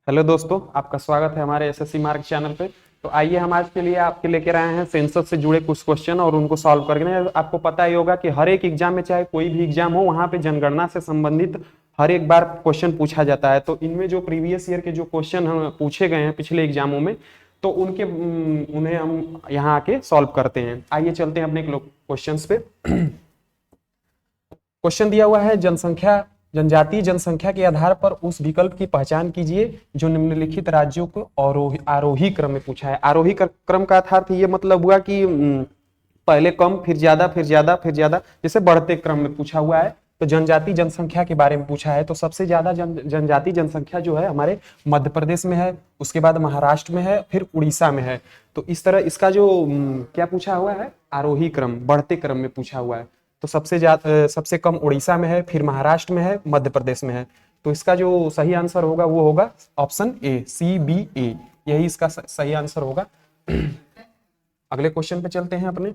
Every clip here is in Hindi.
हेलो दोस्तों, आपका स्वागत है हमारे एसएससी मार्क चैनल पे। तो आइए हम आज के लिए आपके लेकर आए हैं सेंसस से जुड़े कुछ क्वेश्चन और उनको सॉल्व करके। आपको पता ही होगा कि हर एक एग्जाम में, चाहे कोई भी एग्जाम हो, वहां पे जनगणना से संबंधित हर एक बार क्वेश्चन पूछा जाता है। तो इनमें जो प्रीवियस ईयर के जो क्वेश्चन हम पूछे गए हैं पिछले एग्जामों में, तो उन्हें हम यहाँ आके सॉल्व करते हैं। आइए चलते हैं अपने क्वेश्चन पे। क्वेश्चन दिया हुआ है, जनजातीय जनसंख्या के आधार पर उस विकल्प की पहचान कीजिए जो निम्नलिखित राज्यों को आरोही क्रम में पूछा है। आरोही क्रम का अर्थ ये मतलब हुआ कि पहले कम, फिर ज्यादा, फिर ज्यादा, फिर ज्यादा, जैसे बढ़ते क्रम में पूछा हुआ है। तो जनजातीय जनसंख्या के बारे में पूछा है, तो सबसे ज्यादा जनजातीय जनसंख्या जो है हमारे मध्य प्रदेश में है, उसके बाद महाराष्ट्र में है, फिर उड़ीसा में है। तो इस तरह इसका जो क्या पूछा हुआ है, आरोही क्रम, बढ़ते क्रम में पूछा हुआ है। तो सबसे कम उड़ीसा में है, फिर महाराष्ट्र में है, मध्य प्रदेश में है। तो इसका जो सही आंसर होगा वो होगा ऑप्शन ए, CBA, यही इसका सही आंसर होगा। अगले क्वेश्चन पे चलते हैं अपने।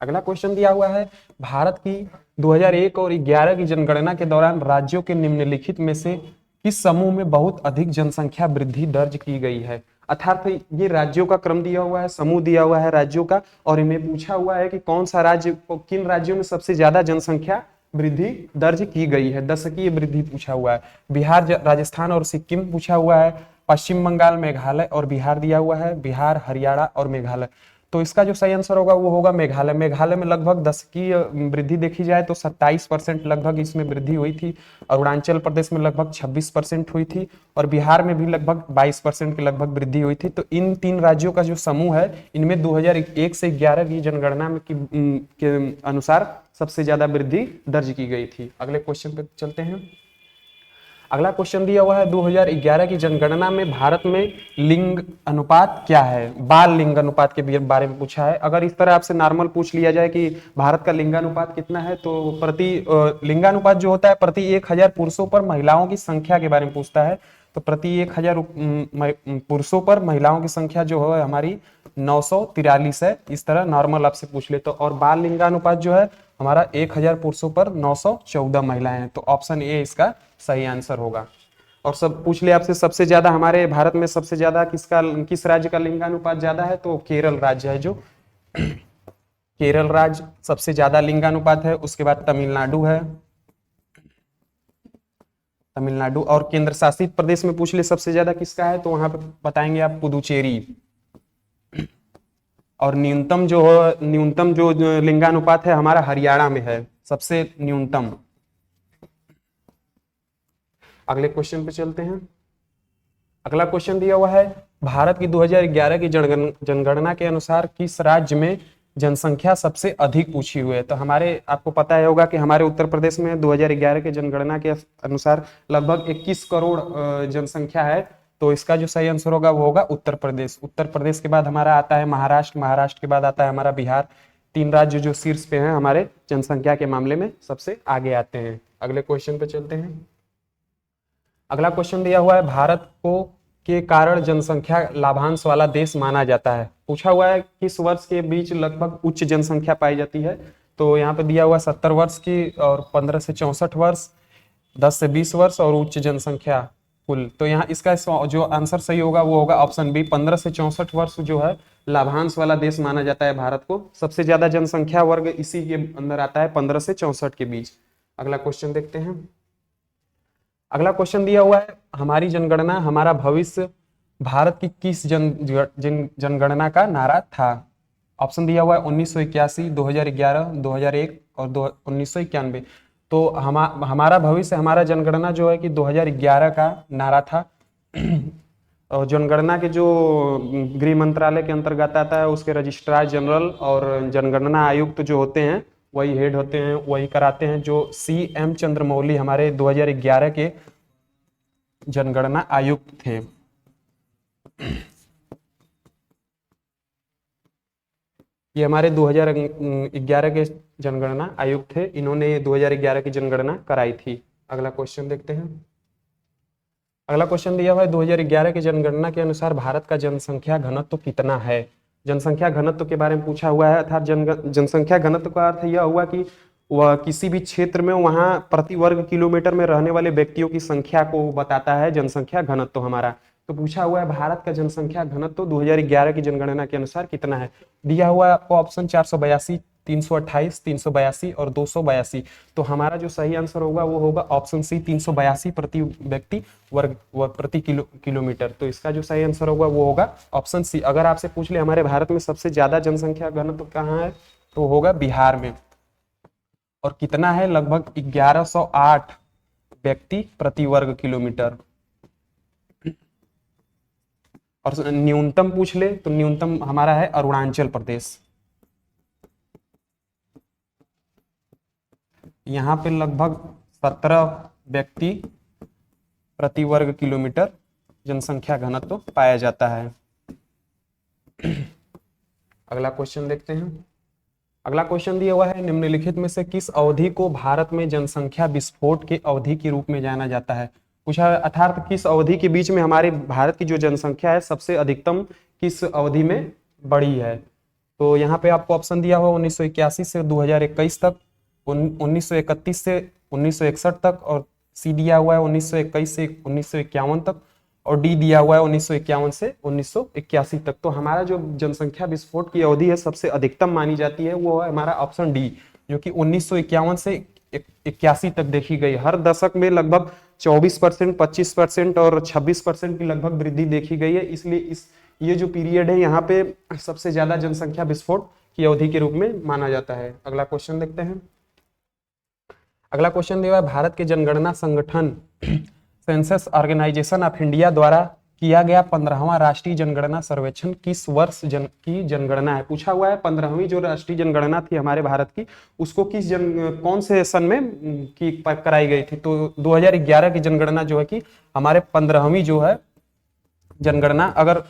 अगला क्वेश्चन दिया हुआ है, भारत की 2001 और 11 की जनगणना के दौरान राज्यों के निम्नलिखित में से किस समूह में बहुत अधिक जनसंख्या वृद्धि दर्ज की गई है। अर्थात ये राज्यों का क्रम दिया हुआ है, समूह दिया हुआ है राज्यों का, और इन्हें पूछा हुआ है कि कौन सा राज्य, किन राज्यों में सबसे ज्यादा जनसंख्या वृद्धि दर्ज की गई है, दशकीय वृद्धि पूछा हुआ है। बिहार, राजस्थान और सिक्किम पूछा हुआ है, पश्चिम बंगाल, मेघालय और बिहार दिया हुआ है, बिहार, हरियाणा और मेघालय। तो इसका जो सही आंसर होगा वो होगा मेघालय। मेघालय में लगभग 10 की वृद्धि देखी जाए तो 27% लगभग इसमें वृद्धि हुई थी। अरुणाचल प्रदेश में लगभग 26% हुई थी, और बिहार में भी लगभग 22% की लगभग वृद्धि हुई थी। तो इन तीन राज्यों का जो समूह है, इनमें 2001 से 11 की जनगणना में के अनुसार सबसे ज्यादा वृद्धि दर्ज की गई थी। अगले क्वेश्चन पे चलते हैं। अगला क्वेश्चन दिया हुआ है, 2011 की जनगणना में भारत में लिंग अनुपात क्या है। बाल लिंग अनुपात के बारे में पूछा है। अगर इस तरह आपसे नॉर्मल पूछ लिया जाए कि भारत का लिंगानुपात कितना है, तो लिंगानुपात जो होता है प्रति 1000 पुरुषों पर महिलाओं की संख्या के बारे में पूछता है। तो प्रति 1000 पुरुषों पर महिलाओं की संख्या जो है हमारी 943 है। इस तरह नॉर्मल आपसे पूछ ले तो। और बाल लिंगानुपात जो है हमारा 1000 पुरुषों पर 914 महिलाएं हैं। तो ऑप्शन ए इसका सही आंसर होगा। और सब पूछ ले आपसे, सबसे ज्यादा हमारे भारत में सबसे ज्यादा किस राज्य का लिंगानुपात ज्यादा है, तो केरल राज्य है। जो केरल राज्य सबसे ज्यादा लिंगानुपात है। उसके बाद तमिलनाडु है, तमिलनाडु। और केंद्र शासित प्रदेश में पूछ ले सबसे ज्यादा किसका है, तो वहां पे बताएंगे आप पुदुचेरी। और न्यूनतम जो लिंगानुपात है हमारा हरियाणा में है, सबसे न्यूनतम। अगले क्वेश्चन पे चलते हैं। अगला क्वेश्चन दिया हुआ है, भारत की 2011 की जनगणना के अनुसार किस राज्य में जनसंख्या सबसे अधिक पूछी हुई है। तो हमारे, आपको पता है होगा कि हमारे उत्तर प्रदेश में 2011 के जनगणना के अनुसार लगभग 21 करोड़ जनसंख्या है। तो इसका जो सही आंसर होगा वो होगा उत्तर प्रदेश। उत्तर प्रदेश के बाद हमारा आता है महाराष्ट्र, महाराष्ट्र के बाद आता है हमारा बिहार। तीन राज्य जो शीर्ष पे हैं हमारे जनसंख्या के मामले में सबसे आगे आते हैं। अगले क्वेश्चन पे चलते हैं। अगला क्वेश्चन दिया हुआ है, भारत को के कारण जनसंख्या लाभांश वाला देश माना जाता है। पूछा हुआ है किस वर्ष के बीच लगभग उच्च जनसंख्या पाई जाती है। तो यहाँ पे दिया हुआ 70 वर्ष की, और 15 से 64 वर्ष, 10 से 20 वर्ष, और उच्च जनसंख्या कुल। तो यहाँ इसका जो आंसर सही होगा वो होगा ऑप्शन बी, 15 से 64 वर्ष जो है लाभांश वाला देश माना जाता है भारत को। सबसे ज्यादा जनसंख्या वर्ग इसी के अंदर आता है, 15 से 64 के बीच। अगला क्वेश्चन देखते हैं। अगला क्वेश्चन दिया हुआ है, हमारी जनगणना हमारा भविष्य भारत की किस जनगणना का नारा था। ऑप्शन दिया हुआ है 1981, 2011, 2001 और 1991। तो हमारा भविष्य हमारा जनगणना जो है कि 2011 का नारा था। और जनगणना के जो गृह मंत्रालय के अंतर्गत आता है, उसके रजिस्ट्रार जनरल और जनगणना आयुक्त जो होते हैं वही हेड होते हैं, वही कराते हैं। जो CM चंद्रमौली हमारे 2011 के जनगणना आयुक्त थे। ये हमारे 2011 के जनगणना आयुक्त थे, इन्होंने 2011 की जनगणना कराई थी। अगला क्वेश्चन देखते हैं। अगला क्वेश्चन दिया हुआ है, 2011 की जनगणना के अनुसार भारत का जनसंख्या घनत्व कितना है। जनसंख्या घनत्व के बारे में पूछा हुआ है। अर्थात जनसंख्या घनत्व का अर्थ यह हुआ कि वह किसी भी क्षेत्र में वहां प्रति वर्ग किलोमीटर में रहने वाले व्यक्तियों की संख्या को बताता है जनसंख्या घनत्व हमारा। तो पूछा हुआ है भारत का जनसंख्या घनत्व 2011 की जनगणना के अनुसार कितना है। दिया हुआ है आपको ऑप्शन 482, 328, 382 और 282। तो हमारा जो सही आंसर होगा वो होगा ऑप्शन सी, 382 प्रति व्यक्ति वर्ग प्रति किलोमीटर। तो इसका जो सही आंसर होगा वो होगा ऑप्शन सी। अगर आपसे पूछ ले हमारे भारत में सबसे ज्यादा जनसंख्या घनत्व कहाँ है, तो होगा बिहार में। और कितना है, लगभग 1108 व्यक्ति प्रति वर्ग किलोमीटर। और न्यूनतम पूछ ले तो न्यूनतम हमारा है अरुणाचल प्रदेश। यहाँ पे लगभग 17 व्यक्ति प्रति वर्ग किलोमीटर जनसंख्या घनत्व पाया जाता है। अगला क्वेश्चन देखते हैं। अगला क्वेश्चन दिया हुआ है, निम्नलिखित में से किस अवधि को भारत में जनसंख्या विस्फोट के अवधि के रूप में जाना जाता है। पूछा है अर्थात किस अवधि के बीच में हमारे भारत की जो जनसंख्या है सबसे अधिकतम किस अवधि में बढ़ी है। तो यहाँ पे आपको ऑप्शन दिया हुआ 1981 से 2021 तक, 1931 से 1961 तक, और सी दिया हुआ है 1921 से 1951 तक, और डी दिया हुआ है 1951 से 1981 तक। तो हमारा जो जनसंख्या विस्फोट की अवधि है सबसे अधिकतम मानी जाती है वो है हमारा ऑप्शन डी, जो कि 1951 से 81 तक देखी गई। हर दशक में लगभग 24%, 25% और 26% की लगभग वृद्धि देखी गई है। इसलिए ये जो पीरियड है यहाँ पे सबसे ज्यादा जनसंख्या विस्फोट की अवधि के रूप में माना जाता है। अगला क्वेश्चन देखते हैं। अगला क्वेश्चन दिया है, भारत के जनगणना संगठन सेंसस ऑर्गेनाइजेशन ऑफ इंडिया द्वारा किया गया 15वां राष्ट्रीय जनगणना सर्वेक्षण किस वर्ष की जनगणना है। पूछा हुआ है 15वीं जो राष्ट्रीय जनगणना थी हमारे भारत की, उसको कौन से सन में कराई गई थी। तो 2011 की जनगणना जो है कि हमारे 15वीं जो है जनगणना, अगर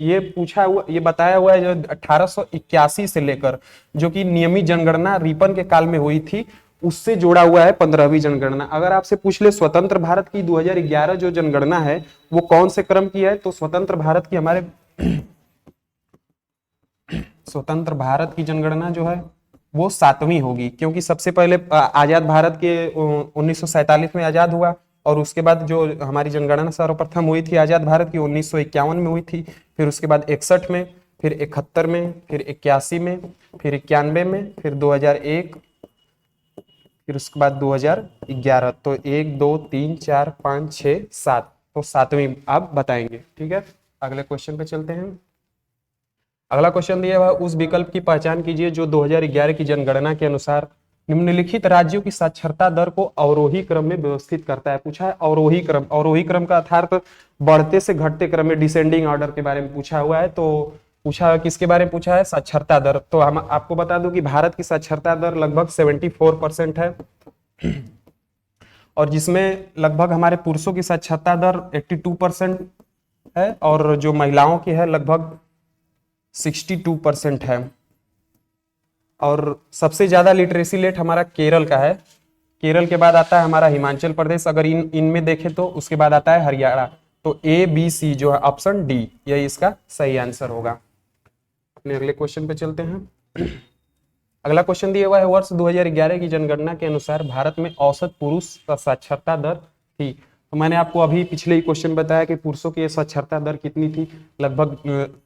ये पूछा हुआ, ये बताया हुआ है जो 1881 से लेकर जो कि नियमित जनगणना रिपन के काल में हुई थी, उससे जोड़ा हुआ है 15वीं जनगणना। अगर आपसे पूछ ले स्वतंत्र भारत की 2011 जो जनगणना है वो कौन से क्रम की है, तो स्वतंत्र भारत की हमारे स्वतंत्र भारत की जनगणना जो है वो 7वीं होगी, क्योंकि सबसे पहले आजाद भारत के 1947 में आजाद हुआ, और उसके बाद जो हमारी जनगणना सर्वप्रथम हुई थी आजाद भारत की 1951 में हुई थी, फिर उसके बाद 61 में, फिर 71 में, फिर 81 में, फिर 91 में, फिर 2001, फिर उसके बाद 2011। तो 1 2 3 4 5 6 7, तो 7वीं आप बताएंगे। ठीक है, अगले क्वेश्चन पे चलते हैं। अगला क्वेश्चन दिया हुआ, उस विकल्प की पहचान कीजिए जो 2011 की जनगणना के अनुसार निम्नलिखित राज्यों की साक्षरता दर को अवरोही क्रम में व्यवस्थित करता है। पूछा है अवरोही क्रम। अवरोही क्रम का अर्थ बढ़ते से घटते क्रम में, डिसेंडिंग ऑर्डर के बारे में पूछा हुआ है। तो पूछा किसके बारे में पूछा है, साक्षरता दर। तो हम आपको बता दूं कि भारत की साक्षरता दर लगभग 74% है, और जिसमें लगभग हमारे पुरुषों की साक्षरता दर 82% है, और जो महिलाओं की है लगभग 62% है। और सबसे ज्यादा लिटरेसी रेट हमारा केरल का है। केरल के बाद आता है हमारा हिमाचल प्रदेश, अगर इनमें देखें तो उसके बाद आता है हरियाणा। तो ए बी सी जो है ऑप्शन डी, यही इसका सही आंसर होगा। अपने अगले क्वेश्चन पे चलते हैं। अगला क्वेश्चन दिया हुआ है, वर्ष 2011 की जनगणना के अनुसार भारत में औसत पुरुष साक्षरता दर थी। तो मैंने आपको अभी पिछले ही क्वेश्चन बताया कि पुरुषों की साक्षरता दर कितनी थी, लगभग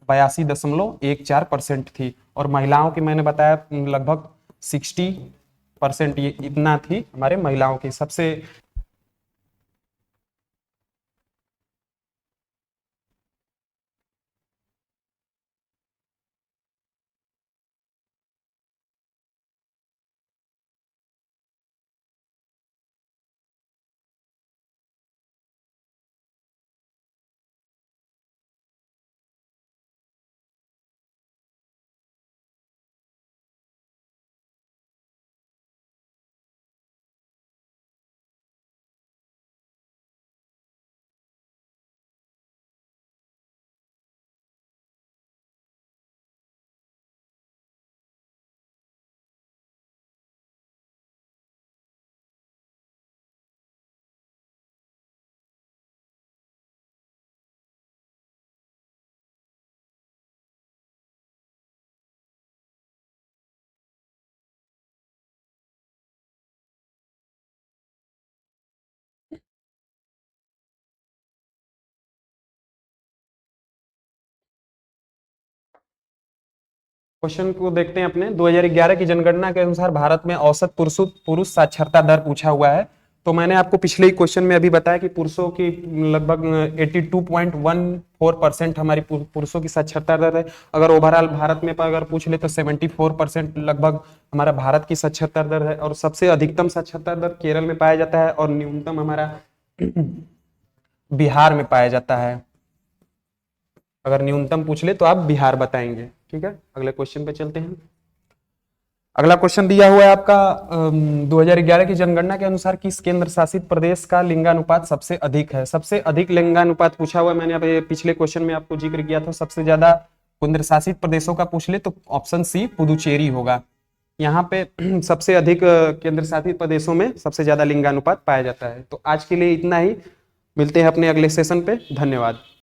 82.14% थी, और महिलाओं की मैंने बताया लगभग 60%, ये इतना थी हमारे महिलाओं की। सबसे क्वेश्चन को देखते हैं अपने। 2011 की जनगणना के अनुसार भारत में औसत पुरुष साक्षरता दर पूछा हुआ है। तो मैंने आपको पिछले ही क्वेश्चन में अभी बताया कि पुरुषों की लगभग 82.14% हमारी पुरुषों की साक्षरता दर है। अगर ओवरऑल भारत में अगर पूछ ले तो 74% लगभग हमारा भारत की साक्षरता दर है। और सबसे अधिकतम साक्षरता दर केरल में पाया जाता है और न्यूनतम हमारा बिहार में पाया जाता है। अगर न्यूनतम पूछ ले तो आप बिहार बताएंगे। ठीक है, अगले क्वेश्चन पे चलते हैं। अगला क्वेश्चन दिया हुआ है आपका 2011 की जनगणना के अनुसार किस केंद्र शासित प्रदेश का लिंगानुपात सबसे अधिक है। सबसे अधिक लिंगानुपात पूछा हुआ है। मैंने अब पिछले क्वेश्चन में आपको जिक्र किया था। सबसे ज्यादा केंद्र शासित प्रदेशों का पूछ ले तो ऑप्शन सी पुदुचेरी होगा। यहाँ पे सबसे अधिक केंद्र शासित प्रदेशों में सबसे ज्यादा लिंगानुपात पाया जाता है। तो आज के लिए इतना ही, मिलते हैं अपने अगले सेशन पे। धन्यवाद।